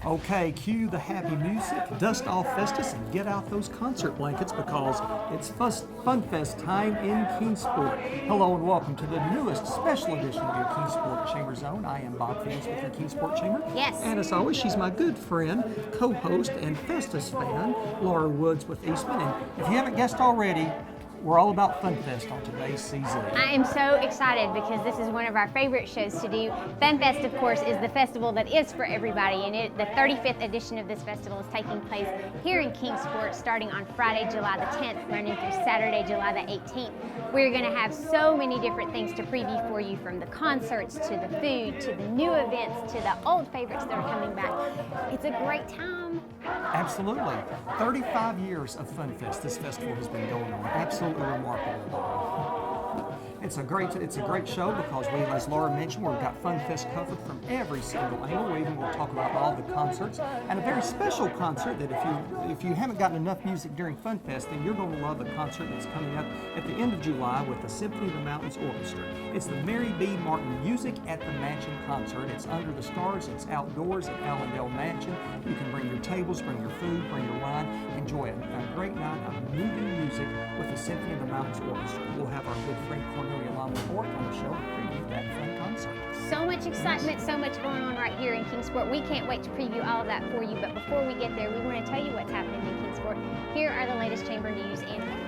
Okay, cue the happy music, dust off Festus, and get out those concert blankets because it's FunFest time in Kingsport. Hello and welcome to the newest special edition of your Kingsport Chamber Zone. I am Bob Fields with your Kingsport Chamber. Yes. And as always, she's my good friend, co-host, and Festus fan, Laura Woods with Eastman. And if you haven't guessed already, we're all about FunFest on today's CZ. I am so excited because this is one of our favorite shows to do. FunFest, of course, is the festival that is for everybody, and the 35th edition of this festival is taking place here in Kingsport starting on Friday, July the 10th, running through Saturday, July the 18th. We're going to have so many different things to preview for you, from the concerts to the food to the new events to the old favorites that are coming back. It's a great time. Absolutely. 35 years of FunFest this festival has been going on. Absolutely remarkable. It's a great show because we, as Laura mentioned, we've got FunFest covered from every single angle. We even will talk about all the concerts and a very special concert that if you haven't gotten enough music during FunFest, then you're going to love a concert that's coming up at the end of July with the Symphony of the Mountains Orchestra. It's the Mary B. Martin Music at the Mansion concert. It's under the stars. It's outdoors at Allendale Mansion. You can bring your tables, bring your food, bring your wine. Enjoy a great night of moving music with the Symphony of the Mountains Orchestra. We'll have our good friend Cornelia Longford on the show to preview that fun concert. So much excitement, so much going on right here in Kingsport. We can't wait to preview all of that for you, but before we get there, we want to tell you what's happening in Kingsport. Here are the latest chamber news and events.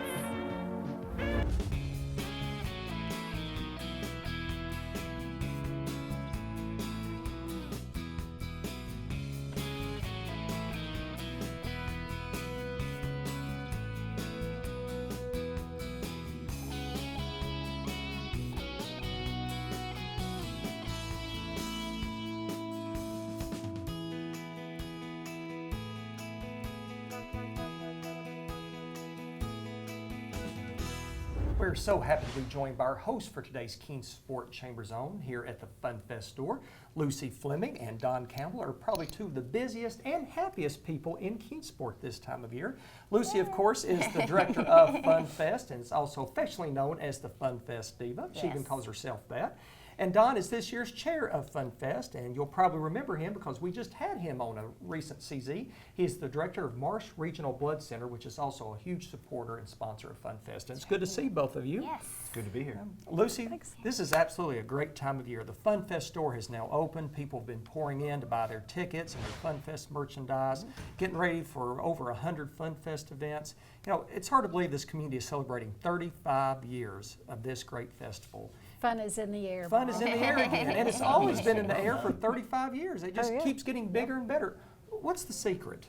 We're so happy to be joined by our host for today's Kingsport Chamber Zone here at the FunFest Store. Lucy Fleming and Don Campbell are probably two of the busiest and happiest people in Kingsport this time of year. Lucy, of course, is the director of FunFest and is also affectionately known as the FunFest Diva. She even calls herself that. And Don is this year's chair of FunFest, and you'll probably remember him because we just had him on a recent CZ. He's the director of Marsh Regional Blood Center, which is also a huge supporter and sponsor of FunFest. And it's good to see both of you. Yes. Good to be here. Lucy, Thanks. this is absolutely a great time of year. The FunFest store has now opened. People have been pouring in to buy their tickets and their FunFest merchandise, getting ready for over 100 FunFest events. You know, it's hard to believe this community is celebrating 35 years of this great festival. Fun is in the air. Fun is in the air again, and it's always been in the air for 35 years. It just keeps getting bigger and better. What's the secret?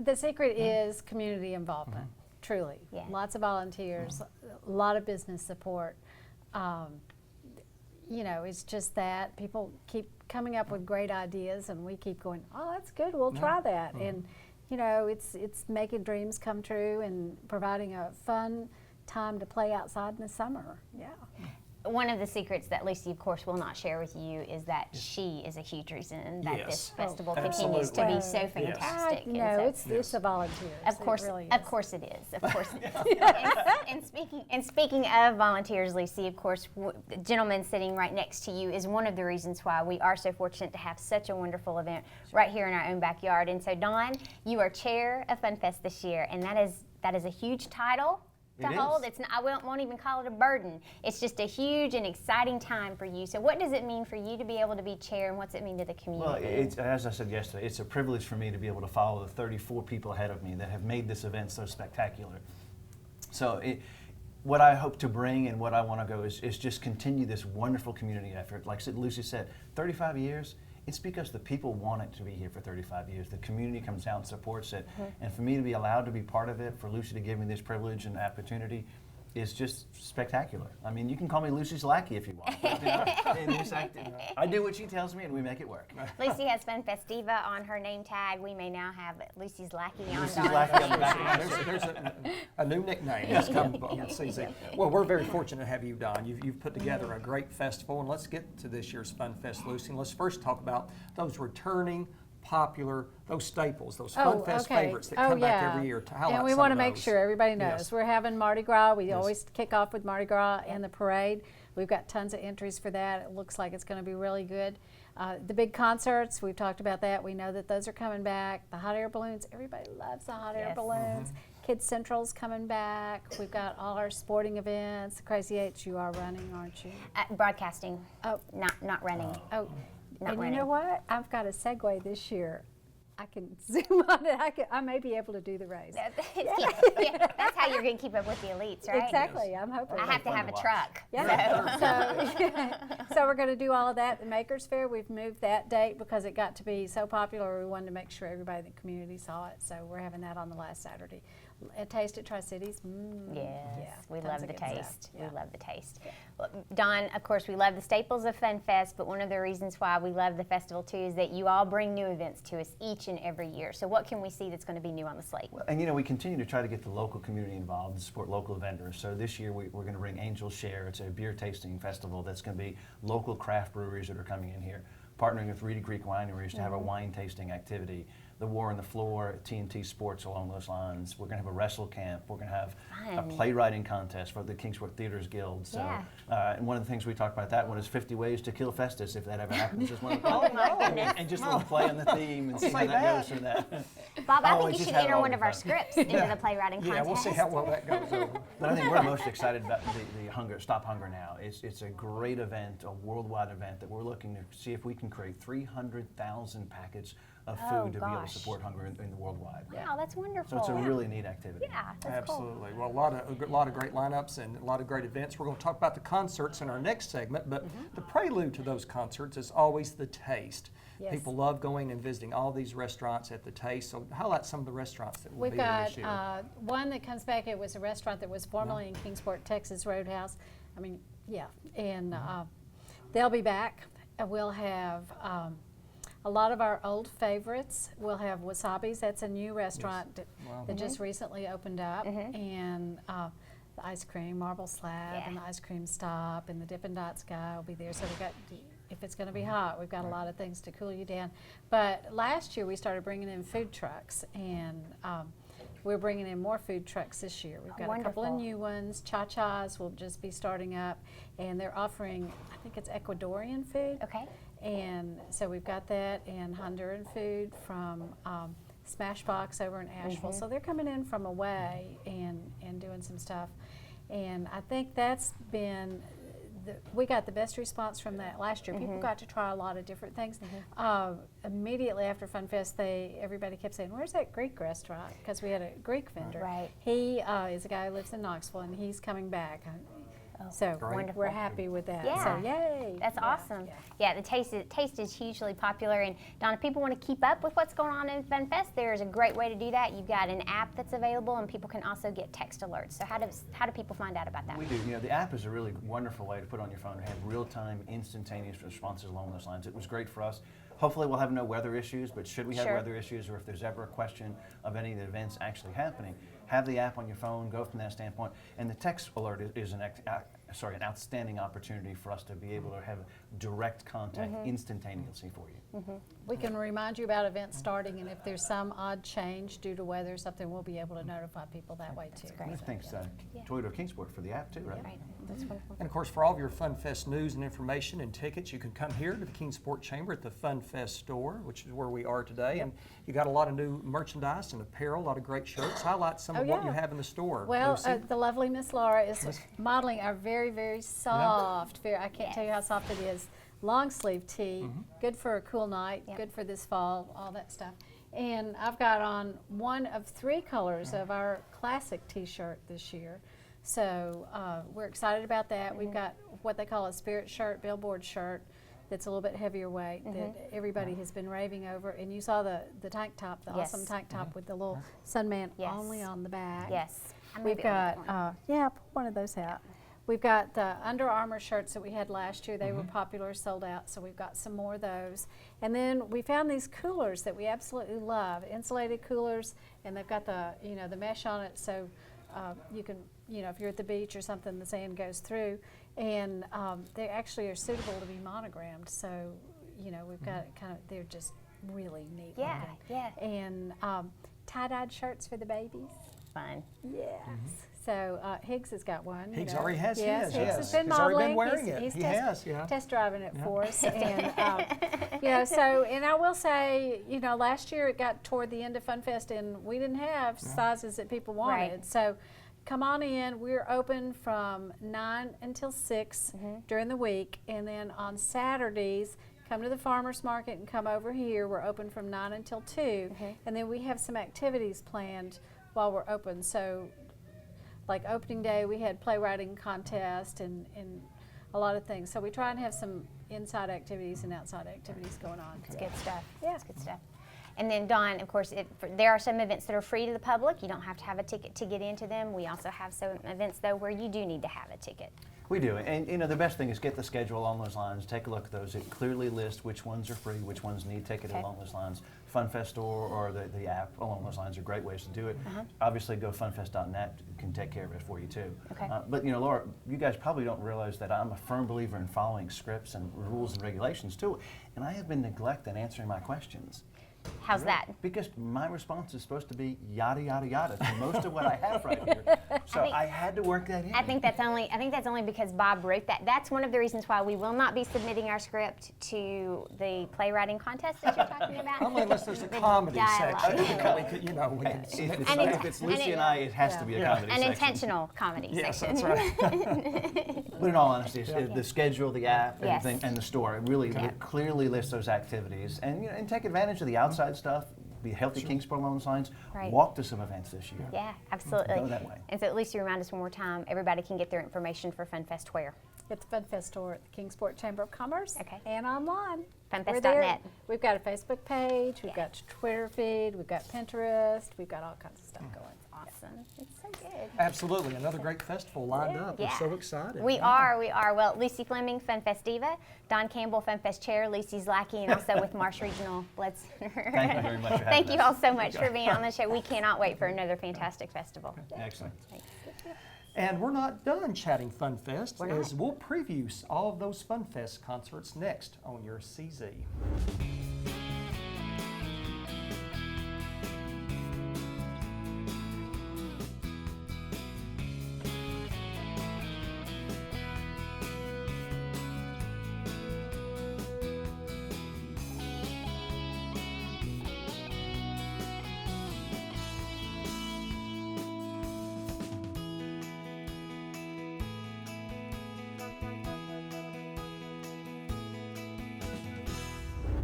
The secret is community involvement, truly. Yeah. Lots of volunteers, a lot of business support. You know, it's just that people keep coming up with great ideas, and we keep going, oh, that's good, we'll try that. And, you know, it's making dreams come true and providing a fun time to play outside in the summer. Yeah. One of the secrets that Lucy, of course, will not share with you is that she is a huge reason that this festival continues to be so fantastic. No, it's a volunteer. Of course, it really is. of course it is. Of course it is. and speaking of volunteers, Lucy, of course, the gentleman sitting right next to you is one of the reasons why we are so fortunate to have such a wonderful event right here in our own backyard. And so, Don, you are chair of FunFest this year, and that is a huge title to hold. It's not, I won't even call it a burden. It's just a huge and exciting time for you. So what does it mean for you to be able to be chair, and what's it mean to the community? Well, as I said yesterday, it's a privilege for me to be able to follow the 34 people ahead of me that have made this event so spectacular. So what I hope to bring and what I want to go is just continue this wonderful community effort. Like Lucy said, 35 years, it's because the people want it to be here for 35 years. The community comes out and supports it. And for me to be allowed to be part of it, for Lucy to give me this privilege and opportunity, is just spectacular. I mean, you can call me Lucy's lackey if you want. I do what she tells me and we make it work. Lucy has FunFest Diva on her name tag. We may now have Lucy's lackey on Lucy's Don's lackey on the name back. tag. There's a new nickname that's come on the CZ. Well, we're very fortunate to have you, Don. You've put together a great festival, and let's get to this year's FunFest, Lucy. And let's first talk about those returning popular, those staples, those FunFest favorites that come back every year. And we want to make sure everybody knows. Yes. We're having Mardi Gras. We always kick off with Mardi Gras and the parade. We've got tons of entries for that. It looks like it's going to be really good. The big concerts, we've talked about that. We know that those are coming back. The hot air balloons, everybody loves the hot air Yes. balloons. Kids Central's coming back. We've got all our sporting events. The Crazy Eights, you are running, aren't you? Broadcasting, Oh, not running. oh. Not And running. you know what? I've got a segue this year. I can zoom on it. I may be able to do the race. Yeah, that's how you're going to keep up with the elites, right? Exactly. I'm hoping. I have to Fun have to a watch. truck. Yeah. So we're going to do all of that. The Makers Fair, we've moved that date because it got to be so popular. We wanted to make sure everybody in the community saw it. So we're having that on the last Saturday. A taste at Tri-Cities. Yes, yeah, we tons love of the good stuff. taste. Yeah. We love the taste. Well, Dawn, of course, we love the staples of FunFest, but one of the reasons why we love the festival too is that you all bring new events to us each and every year. So what can we see that's going to be new on the slate? And we continue to try to get the local community involved and support local vendors. So this year we're going to bring Angel Share. It's a beer tasting festival that's going to be local craft breweries that are coming in here, partnering with Reedy Creek Wineries to have a wine tasting activity. The War on the Floor, TNT Sports along those lines. We're going to have a wrestle camp. We're going to have a Fun. playwriting contest for the Kingsport Theaters Guild. So, and one of the things we talked about that one is 50 ways to kill Festus if that ever happens. Just one of the and just a little play on the theme and see how that goes from that. Bob, I Oh, think we you just should had it enter all one the of our time. scripts into the playwriting contest. Yeah, we'll see how well that goes over. But I think we're most excited about the Hunger, Stop Hunger Now. It's a great event, a worldwide event that we're looking to see if we can create 300,000 packets of food to be able to gosh. support hunger in the worldwide. Wow, that's wonderful. So it's a really neat activity. Yeah, that's cool. Absolutely. Well, a lot of great lineups and a lot of great events. We're going to talk about the concerts in our next segment, but the prelude to those concerts is always the taste. Yes. People love going and visiting all these restaurants at the Taste. So highlight some of the restaurants that will We've be there got this year. one that comes back. It was a restaurant that was formerly in Kingsport, Texas Roadhouse. I mean, yeah, and they'll be back. We'll have a lot of our old favorites. We'll have Wasabi's. That's a new restaurant that just recently opened up, and the ice cream, Marble Slab, and the ice cream stop, and the Dippin' Dots guy will be there. So we got. If it's going to be hot, we've got a lot of things to cool you down. But last year we started bringing in food trucks, and we're bringing in more food trucks this year. We've got a couple of Wonderful. new ones. Cha-Cha's will just be starting up, and they're offering, I think it's Ecuadorian food. Okay. And so we've got that, and Honduran food from Smashbox over in Asheville. So they're coming in from away and doing some stuff. And I think that's been, we got the best response from that last year. People got to try a lot of different things. Immediately after FunFest, everybody kept saying, "Where's that Greek restaurant?" Because we had a Greek vendor. Right. He is a guy who lives in Knoxville, and he's coming back. So Great. we're happy with that. Yeah. So yay! That's Yeah, awesome. yeah. Yeah, the taste is hugely popular. And Donna, if people want to keep up with what's going on in FunFest, there is a great way to do that. You've got an app that's available, and people can also get text alerts. So how do people find out about that? We do. The app is a really wonderful way to put on your phone to have real-time, instantaneous responses along those lines. It was great for us. Hopefully we'll have no weather issues, but should we have Sure. weather issues, or if there's ever a question of any of the events actually happening, have the app on your phone, go from that standpoint. And the text alert is an outstanding opportunity for us to be able to have direct contact instantaneously for you. We can remind you about events starting, and if there's some odd change due to weather or something, we'll be able to notify people that way too. great. And thanks Toyota Kingsport for the app too, right? Right. That's wonderful. And of course, for all of your FunFest news and information and tickets, you can come here to the Kingsport Chamber at the FunFest Store, which is where we are today. And you got a lot of new merchandise and apparel, a lot of great shirts. Highlight some of what you yeah. have in the store. Well, Lucy. the lovely Miss Laura is modeling our very, very soft, I can't tell you how soft it is, long sleeve tee, good for a cool night, good for this fall, all that stuff. And I've got on one of 3 colors of our classic t-shirt this year. So we're excited about that. We've got what they call a spirit shirt, billboard shirt, that's a little bit heavier weight that everybody has been raving over. And you saw the tank top, the Yes. awesome tank top with the little sunman Yes. only on the back. Yes. I may We've be able to got, get one. pull one of those out. We've got the Under Armour shirts that we had last year. They were popular, sold out, so we've got some more of those. And then we found these coolers that we absolutely love, insulated coolers, and they've got the, the mesh on it, so you can, if you're at the beach or something, the sand goes through. And they actually are suitable to be monogrammed, so, we've got they're just really neat Yeah, looking. yeah. And tie-dyed shirts for the babies. fun. Yes. So Higgs has got one. Higgs you know. already has yes, his, Higgs yes. has been He's already been modeling. wearing it. He's He test, has, yeah. test driving it Yeah. for us. And, you know, so, and I will say, you know, last year it got toward the end of FunFest and we didn't have sizes that people wanted. Right. So come on in. We're open from 9 until 6 during the week. And then on Saturdays, come to the farmer's market and come over here. We're open from 9 until 2. And then we have some activities planned while we're open. So like opening day, we had playwriting contest and a lot of things. So we try and have some inside activities and outside activities going on. It's good stuff. Yeah. It's good stuff. And then Dawn, of course, there are some events that are free to the public. You don't have to have a ticket to get into them. We also have some events, though, where you do need to have a ticket. We do, and you know the best thing is get the schedule along those lines. Take a look at those. It clearly lists which ones are free, which ones need ticket along those lines. FunFest Store or the app along those lines are great ways to do it. Obviously, go funfest.net can take care of it for you too. Okay. But you know, Laura, you guys probably don't realize that I'm a firm believer in following scripts and rules and regulations too, and I have been neglecting answering my questions. How's that? Because my response is supposed to be yada yada yada to most of what I have right here. So I had to work that in. I think that's only because Bob wrote that. That's one of the reasons why we will not be submitting our script to the playwriting contest that you're talking about. Only unless there's a comedy dialogue. section. We could, you know, we could submit If it's Lucy and I, it has to be a comedy An section. intentional comedy Yes, section. that's right. But in all honesty, the schedule, the app, Yes. everything, and the store, it clearly lists those activities. And you know, and take advantage of the outside stuff. Be a healthy Kingsport along those lines. Right. Walk to some events this year. Yeah, absolutely. Go that way. And so at least you remind us one more time, everybody can get their information for FunFest where? At the FunFest Store at the Kingsport Chamber of Commerce. Okay. And online. Funfest.net. We're there. We've got a Facebook page. We've got a Twitter feed. We've got Pinterest. We've got all kinds of stuff going. Awesome. It's so good. Absolutely. Another great festival lined up. Yeah. We're so excited. We are. Well, Lucy Fleming, FunFest Diva, Don Campbell, FunFest Chair, Lucy's Lackey, and also with Marsh Regional Blitz. Thank you very much for having Thank you us. all so much for being on the show. We cannot wait for another fantastic festival. Excellent. And we're not done chatting FunFest, We're not. as we'll preview all of those FunFest concerts next on your CZ.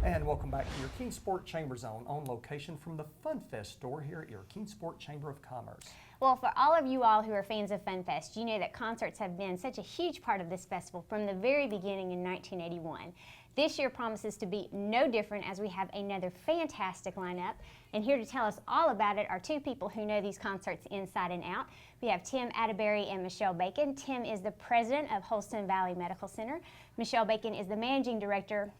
And welcome back to your Kingsport Chamber Zone, on location from the FunFest Store here at your Kingsport Chamber of Commerce. Well, for all of you all who are fans of FunFest, you know that concerts have been such a huge part of this festival from the very beginning in 1981. This year promises to be no different, as we have another fantastic lineup. And here to tell us all about it are two people who know these concerts inside and out. We have Tim Atterbury and Michelle Bacon. Tim is the president of Holston Valley Medical Center. Michelle Bacon is the managing director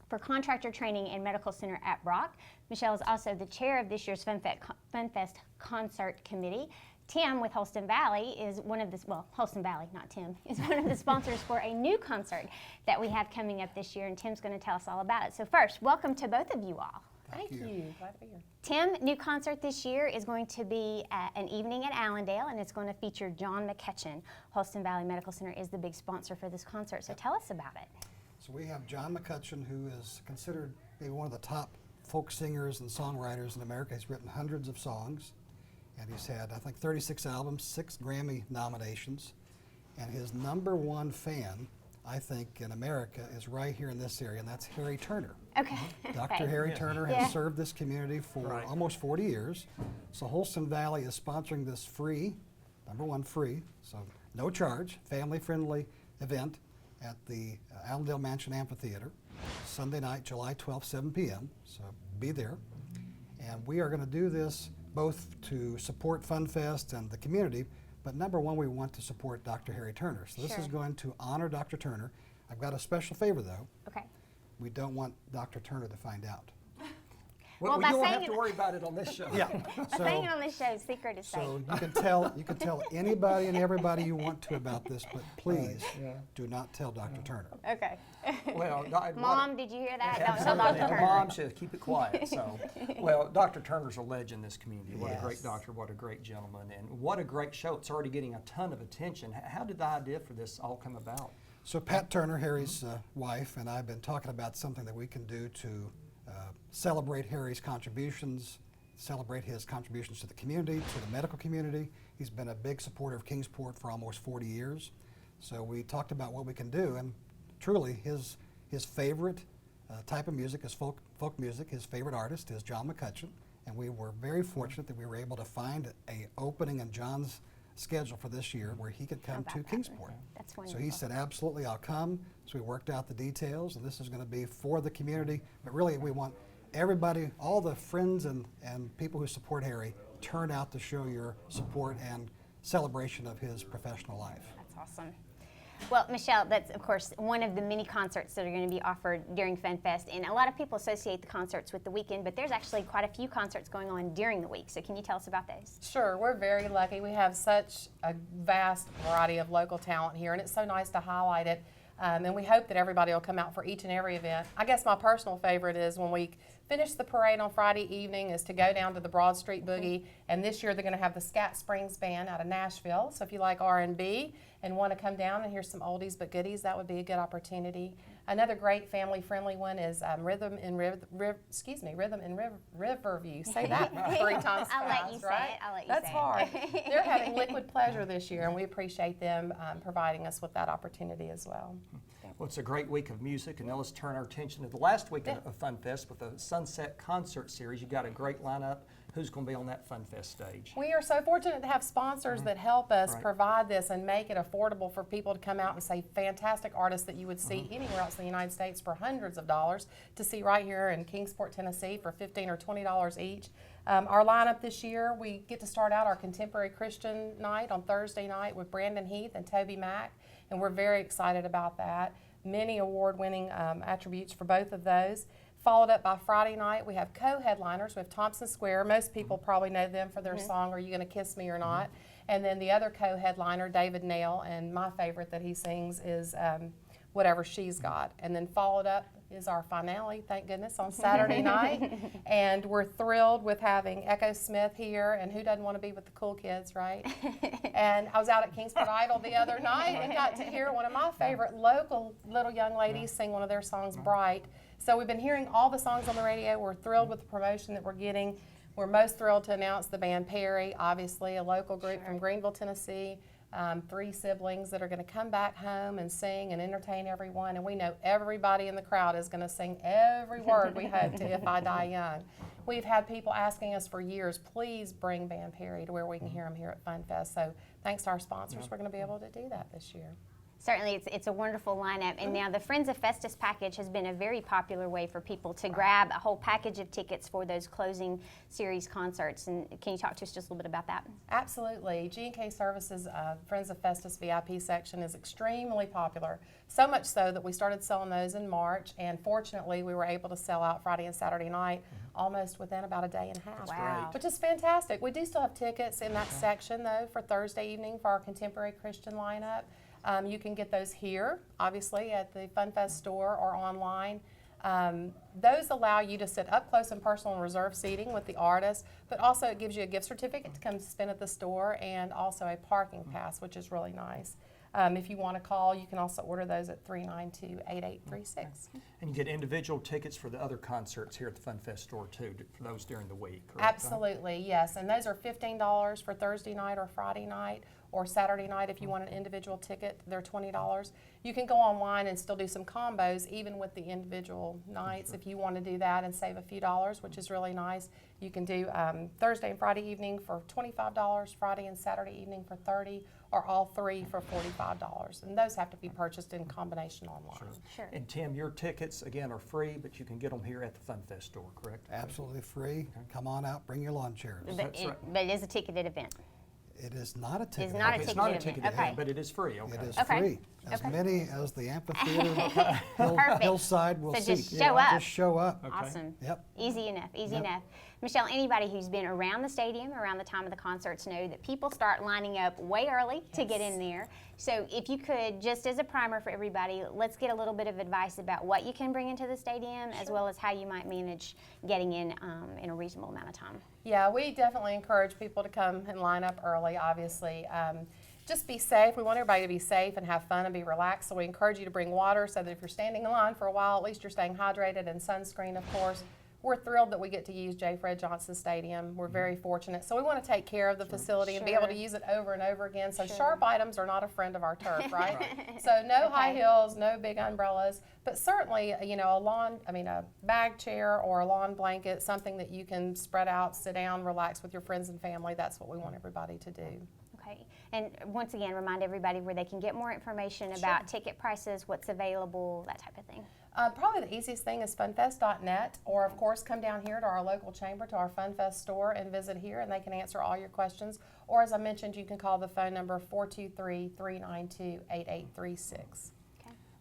for Contractor Training and Medical Center at Brock. Michelle is also the chair of this year's FunFest Concert Committee. Tim with Holston Valley is one of the, Holston Valley, not Tim, is one of the sponsors for a new concert that we have coming up this year, and Tim's going to tell us all about it. So first, welcome to both of you all. Thank you. Glad to be here. Tim, new concert this year is going to be an evening at Allendale, and it's going to feature John McCutcheon. Holston Valley Medical Center is the big sponsor for this concert, so tell us about it. So we have John McCutcheon, who is considered maybe one of the top folk singers and songwriters in America. He's written hundreds of songs, and he's had, I think, 36 albums, 6 Grammy nominations. And his #1 fan, I think, in America is right here in this area, and that's Harry Turner. Okay. Dr. Harry Turner has served this community for almost 40 years. So Holston Valley is sponsoring this free, #1 free, so no charge, family-friendly event at the Allendale Mansion Amphitheater, Sunday night, July 12th, 7 p.m., so be there. And we are going to do this both to support FunFest and the community, but #1, we want to support Dr. Harry Turner. So this is going to honor Dr. Turner. I've got a special favor, though. Okay. We don't want Dr. Turner to find out. Well, Well, you by don't saying have to it- worry about it on this show. Yeah. Saying it on this show, secret is safe. So you can tell anybody and everybody you want to about this, but please do not tell Dr. Turner. Okay. Well, Mom, did you hear that? Don't tell Absolutely. Dr. Turner. Mom says keep it quiet. So, well, Dr. Turner's a legend in this community. What a great Yes. doctor, what a great gentleman, and what a great show. It's already getting a ton of attention. How did the idea for this all come about? So Pat Turner, Harry's wife, and I have been talking about something that we can do to celebrate Harry's contributions, celebrate his contributions to the community, to the medical community. He's been a big supporter of Kingsport for almost 40 years. So we talked about what we can do, and truly his favorite type of music is folk music. His favorite artist is John McCutcheon, and we were very fortunate that we were able to find a opening in John's schedule for this year where he could come to Kingsport. That's So wonderful. he said, absolutely, I'll come. So we worked out the details, and this is going to be for the community. But really, we want everybody, all the friends and people who support Harry, turn out to show your support and celebration of his professional life. That's awesome. Well, Michelle, that's of course one of the many concerts that are going to be offered during FunFest, and a lot of people associate the concerts with the weekend, but there's actually quite a few concerts going on during the week. So can you tell us about those? Sure, we're very lucky. We have such a vast variety of local talent here, and it's so nice to highlight it. And we hope that everybody will come out for each and every event. I guess my personal favorite is when we finish the parade on Friday evening is to go down to the Broad Street Boogie, and this year they're going to have the Scat Springs Band out of Nashville. So if you like R&B and want to come down and hear some oldies but goodies, that would be a good opportunity. Another great family-friendly one is Rhythm in Riverview. Say that 3 times I'll let you fast, say right? it. I'll let you That's say it. hard. They're having Liquid Pleasure this year, and we appreciate them providing us with that opportunity as well. Well, it's a great week of music, and now let's turn our attention to the last week of FunFest with the Sunset Concert Series. You got a great lineup. Who's going to be on that FunFest stage? We are so fortunate to have sponsors that help us Right. provide this and make it affordable for people to come out and see fantastic artists that you would see anywhere else in the United States for hundreds of dollars to see right here in Kingsport, Tennessee for $15 or $20 each. Our lineup this year, we get to start out our Contemporary Christian night on Thursday night with Brandon Heath and Toby Mack, and we're very excited about that. Many award-winning attributes for both of those. Followed up by Friday night, we have co-headliners. We have Thompson Square. Most people probably know them for their song, Are You Gonna Kiss Me or Not? And then the other co-headliner, David Nail, and my favorite that he sings is Whatever She's Got. And then followed up is our finale, thank goodness, on Saturday night. And we're thrilled with having Echo Smith here, and who doesn't want to be with the cool kids, right? And I was out at Kingsport Idol the other night and got to hear one of my favorite local little young ladies sing one of their songs, Bright. So we've been hearing all the songs on the radio. We're thrilled with the promotion that we're getting. We're most thrilled to announce the band Perry, obviously a local group from Greenville, Tennessee. 3 siblings that are going to come back home and sing and entertain everyone. And we know everybody in the crowd is going to sing every word, we hope, to If I Die Young. We've had people asking us for years, please bring Band Perry to where we can hear them here at FunFest. So thanks to our sponsors, we're going to be able to do that this year. Certainly, it's a wonderful lineup. And now the Friends of Festus package has been a very popular way for people to grab a whole package of tickets for those closing series concerts. And can you talk to us just a little bit about that? Absolutely. G&K Services Friends of Festus VIP section is extremely popular. So much so that we started selling those in March, and fortunately we were able to sell out Friday and Saturday night almost within about a day and a half. Wow. Which is fantastic. We do still have tickets in that section though for Thursday evening for our Contemporary Christian lineup. You can get those here, obviously, at the FunFest Store or online. Those allow you to sit up close and personal and reserve seating with the artist, but also it gives you a gift certificate to come spend at the store and also a parking pass, which is really nice. If you want to call, you can also order those at 392-8836. And you get individual tickets for the other concerts here at the FunFest Store too, for those during the week, correct? Absolutely, yes. And those are $15 for Thursday night or Friday night, or Saturday night if you want an individual ticket, they're $20. You can go online and still do some combos even with the individual nights if you want to do that and save a few dollars, which is really nice. You can do Thursday and Friday evening for $25, Friday and Saturday evening for $30, or all 3 for $45. And those have to be purchased in combination online. Sure. And Tim, your tickets, again, are free, but you can get them here at the FunFest Store, correct? Absolutely free. Come on out, bring your lawn chairs. But it is a ticketed event. It is not a ticket. It's not a It's ticketed not a event. ticketed Okay. event, but it is free, okay? It is Okay. free. as Okay. many as the amphitheater Perfect. hillside will So seat. just show up. Just show up. Awesome. Yep. Easy enough, easy Yep. enough. Michelle, anybody who's been around the stadium around the time of the concerts know that people start lining up way early to get in there. So if you could, just as a primer for everybody, let's get a little bit of advice about what you can bring into the stadium as well as how you might manage getting in a reasonable amount of time. Yeah, we definitely encourage people to come and line up early, obviously. Just be safe. We want everybody to be safe and have fun and be relaxed. So we encourage you to bring water so that if you're standing in line for a while, at least you're staying hydrated, and sunscreen, of course. We're thrilled that we get to use J. Fred Johnson Stadium. We're very fortunate. So we want to take care of the facility and be able to use it over and over again. So sharp items are not a friend of our turf, right? So no high heels, no big umbrellas, but certainly, a bag chair or a lawn blanket, something that you can spread out, sit down, relax with your friends and family. That's what we want everybody to do. Okay. And once again, remind everybody where they can get more information about ticket prices, what's available, that type of thing. Probably the easiest thing is funfest.net, or of course come down here to our local chamber, to our FunFest store, and visit here, and they can answer all your questions. Or as I mentioned, you can call the phone number 423-392-8836.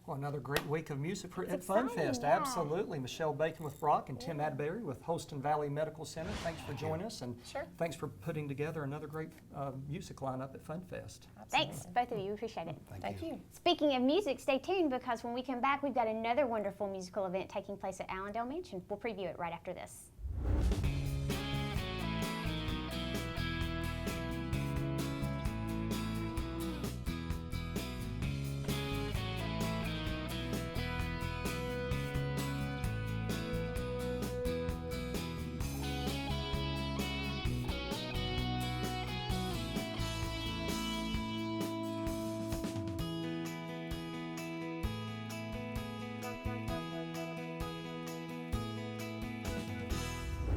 Well, another great week of music at exciting, FunFest. yeah. Absolutely. Michelle Bacon with Brock and Tim Atterbury with Holston Valley Medical Center. Thanks for joining us, and thanks for putting together another great music lineup at FunFest. Thanks, both of you. Appreciate it. Thank you. Speaking of music, stay tuned because when we come back, we've got another wonderful musical event taking place at Allendale Mansion. We'll preview it right after this.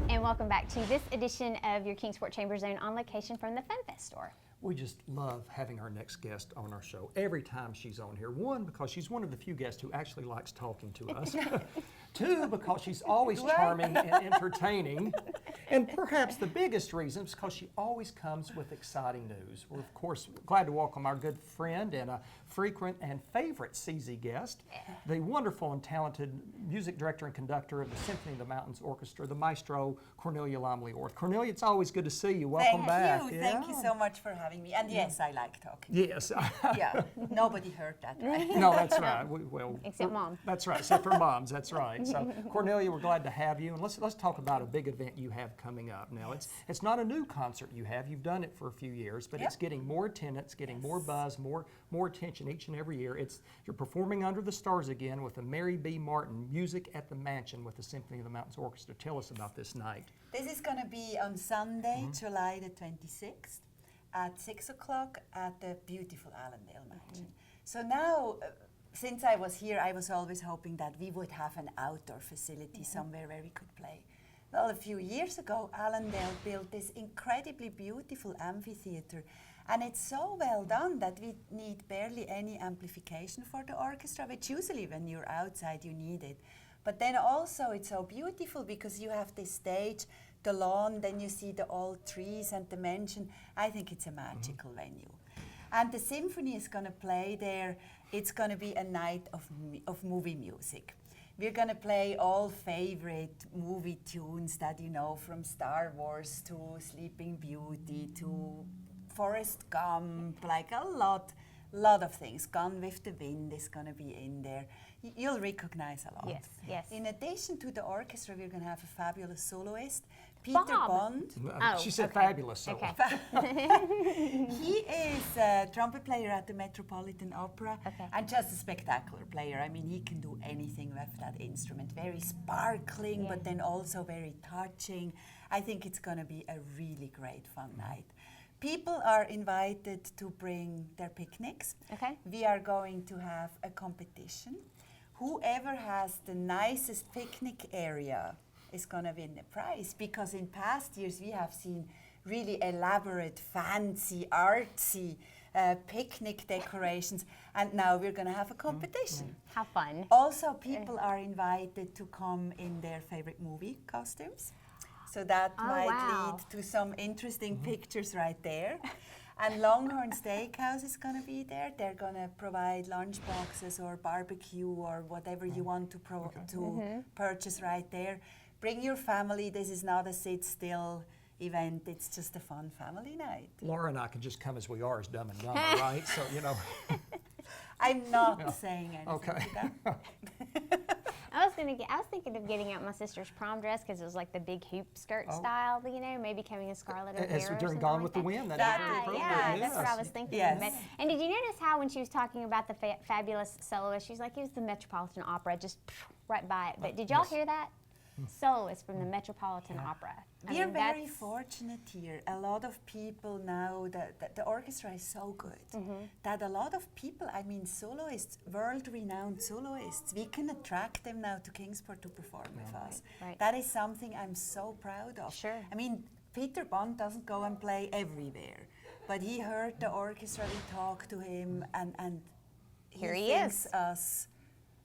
And welcome back to this edition of your Kingsport Chamber Zone on location from the FunFest Store. We just love having our next guest on our show every time she's on here. One, because she's one of the few guests who actually likes talking to us. Two, because she's always charming and entertaining. And perhaps the biggest reason is because she always comes with exciting news. We're, of course, glad to welcome our good friend and a frequent and favorite CZ guest, the wonderful and talented music director and conductor of the Symphony of the Mountains Orchestra, the maestro Cornelia Lomley Orth. Cornelia, it's always good to see you. Welcome back. Thank you so much for having me. And yes, I like talking. Yes. Yeah, nobody heard that, right? No, that's right. Well, Except Mom. That's right, except for moms. That's right. So, Cornelia, we're glad to have you, and let's talk about a big event you have coming up. Now, it's not a new concert you have. You've done it for a few years, but it's getting more attendance, getting more buzz, more attention each and every year. You're performing under the stars again with the Mary B. Martin Music at the Mansion with the Symphony of the Mountains Orchestra. Tell us about this night. This is going to be on Sunday, July the 26th at 6 o'clock at the beautiful Allendale Mansion. So now, since I was here, I was always hoping that we would have an outdoor facility somewhere where we could play. Well, a few years ago, Allendale built this incredibly beautiful amphitheater, and it's so well done that we need barely any amplification for the orchestra, which usually when you're outside you need it. But then also it's so beautiful because you have this stage, the lawn, then you see the old trees and the mansion. I think it's a magical venue. And the symphony is going to play there. It's going to be a night of movie music. We're going to play all favorite movie tunes that you know, from Star Wars to Sleeping Beauty to Forrest Gump, like a lot of things. Gone with the Wind is going to be in there. You'll recognize a lot. Yes, yes. In addition to the orchestra, we're going to have a fabulous soloist, Peter Bond. She said fabulous. So. Okay. He is a trumpet player at the Metropolitan Opera and just a spectacular player. I mean, he can do anything with that instrument. Very sparkling, but then also very touching. I think it's going to be a really great fun night. People are invited to bring their picnics. Okay. We are going to have a competition. Whoever has the nicest picnic area is going to win the prize, because in past years we have seen really elaborate, fancy, artsy picnic decorations, and now we're going to have a competition. How fun. Also, people are invited to come in their favorite movie costumes. So that might lead to some interesting pictures right there. And Longhorn Steakhouse is going to be there. They're going to provide lunch boxes or barbecue or whatever you want to purchase right there. Bring your family. This is not a sit-still event. It's just a fun family night. Laura and I can just come as we are, as Dumb and Dumber, right? So, you know. I'm not saying anything Okay. to that. I was thinking of getting out my sister's prom dress because it was like the big hoop skirt style, you know, maybe becoming a Scarlet O'Hara. As or during something Gone like with the that. Wind. Yeah, that's what I was thinking. Yes. And did you notice how when she was talking about the fabulous soloist, she's like, it was the Metropolitan Opera, just right by it. But did y'all hear that? Soloist from the Metropolitan Opera. I We are mean, very that's- fortunate here. A lot of people now, the orchestra is so good that a lot of people, I mean soloists, world-renowned soloists, we can attract them now to Kingsport to perform with us. Right. That is something I'm so proud of. Sure. I mean, Peter Bond doesn't go and play everywhere, but he heard the orchestra, we talked to him, and Here he thinks is. us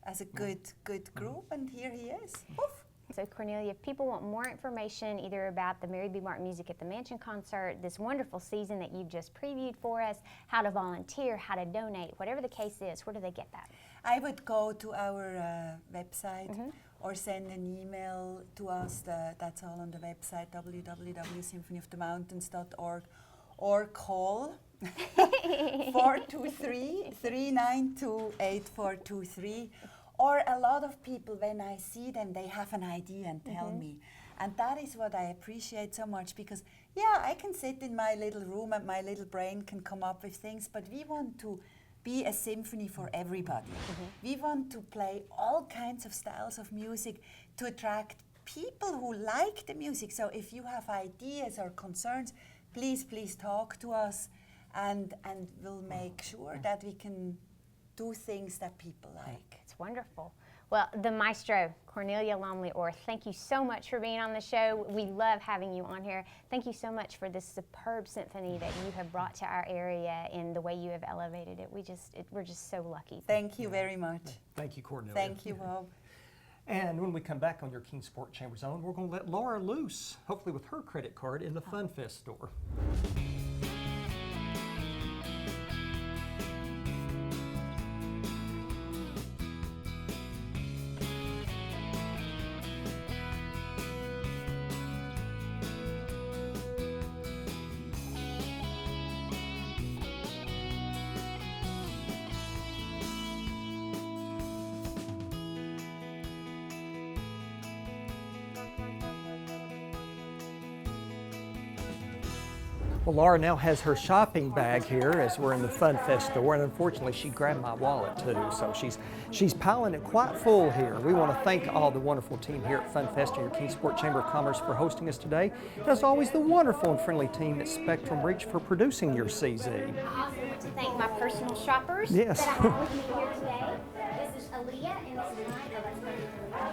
as a good group, and here he is. Woof. So Cornelia, if people want more information either about the Mary B. Martin Music at the Mansion concert, this wonderful season that you've just previewed for us, how to volunteer, how to donate, whatever the case is, where do they get that? I would go to our website or send an email to us. That's all on the website, www.symphonyofthemountains.org, or call 423-392-8423. Or a lot of people, when I see them, they have an idea and tell me. And that is what I appreciate so much, because, yeah, I can sit in my little room and my little brain can come up with things, but we want to be a symphony for everybody. We want to play all kinds of styles of music to attract people who like the music. So if you have ideas or concerns, please talk to us, and we'll make sure that we can do things that people like. It's wonderful. Well, the maestro, Cornelia Lumley-Orr, thank you so much for being on the show. We love having you on here. Thank you so much for this superb symphony that you have brought to our area and the way you have elevated it. We're just so lucky. Thank you very much. Thank you, Cornelia. Thank you, Bob. And when we come back on your Kingsport Chamber Zone, we're going to let Laura loose, hopefully with her credit card, in the FunFest store. Well, Laura now has her shopping bag here as we're in the FunFest store, and unfortunately she grabbed my wallet too, so she's piling it quite full here. We want to thank all the wonderful team here at FunFest and your Kingsport Chamber of Commerce for hosting us today, and as always the wonderful and friendly team at Spectrum Reach for producing your CZ. I also want to thank my personal shoppers Yes. that I have with me here today. This is Aaliyah and this is Maya.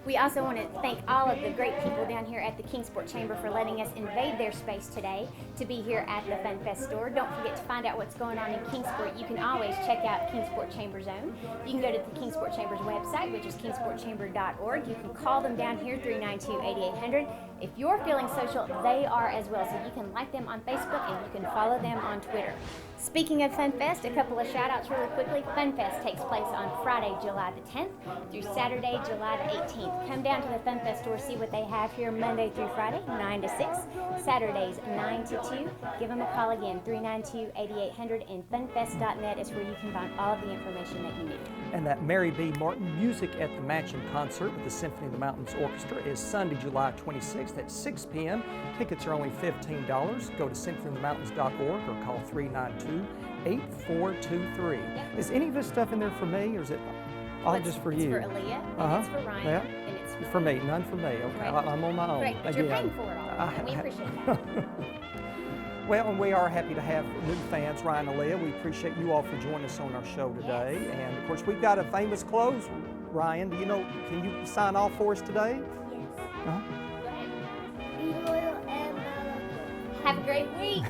We also want to thank all of the great people down here at the Kingsport Chamber for letting us invade their space today to be here at the FunFest store. Don't forget to find out what's going on in Kingsport. You can always check out Kingsport Chamber Zone. You can go to the Kingsport Chamber's website, which is kingsportchamber.org. You can call them down here, 392-8800. If you're feeling social, they are as well. So you can like them on Facebook and you can follow them on Twitter. Speaking of FunFest, a couple of shout-outs really quickly. FunFest takes place on Friday, July the 10th through Saturday, July the 18th. Come down to the FunFest store, see what they have here Monday through Friday, 9 to 6. Saturdays, 9 to 2. Give them a call again, 392-8800, and funfest.net is where you can find all of the information that you need. And that Mary B. Martin Music at the Mansion concert with the Symphony of the Mountains Orchestra is Sunday, July 26th at 6 p.m. Tickets are only $15. Go to symphonyofthemountains.org or call 392-8423. Is any of this stuff in there for me, or is it all just for you? It's for Aaliyah, and it's for Ryan, Yeah. and it's For me, none for me. Okay, Right. I'm on my own. Great, but you're Again. paying for it all, and we appreciate that. Well, and we are happy to have new fans, Ryan and Aaliyah. We appreciate you all for joining us on our show today. Yes. And of course, we've got a famous close. Ryan, do you know, can you sign off for us today? Have a great week.